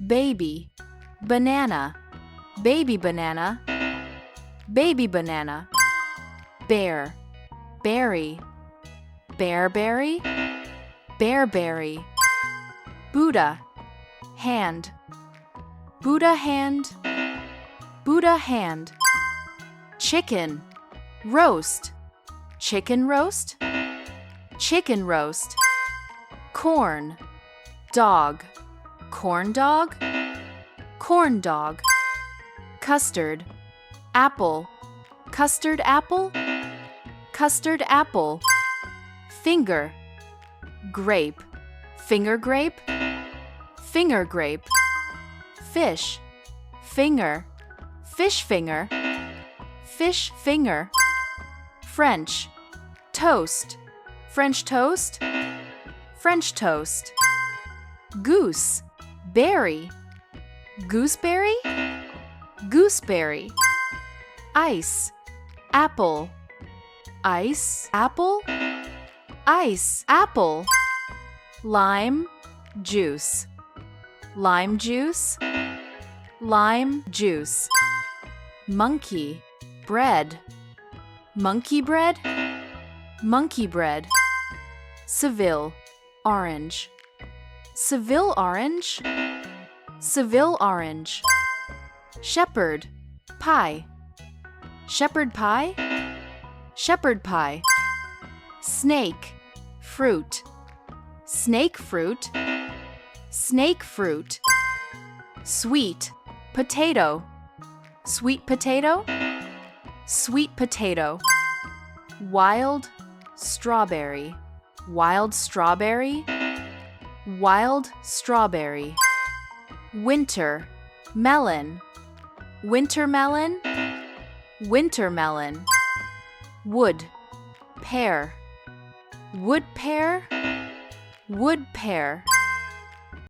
baby, banana, baby banana, baby banana. Bear, berry, bearberry, bearberry. Buddha, hand, Buddha hand, Buddha hand. Chicken, roast, chicken roast, chicken roast. Corn, dog, corn dog, corn dog. Custard, apple, custard apple, custard apple. Finger, grape, finger grape, finger grape. Fish, finger, fish finger, fish finger. French, toast, French toast, French toast. Goose, berry, gooseberry, gooseberry. Ice, apple, ice, apple, ice, apple. Lime, juice, lime juice, lime juice. Monkey, bread, monkey bread, monkey bread. Seville, orange, Seville orange, Seville orange. Shepherd, pie, shepherd pie, shepherd pie. Snake, fruit, snake fruit, snake fruit. Sweet, potato, sweet potato, sweet potato. Wild, strawberry, wild strawberry, wild strawberry. Winter, melon, winter melon, winter melon. Wood, pear, wood pear, wood pear.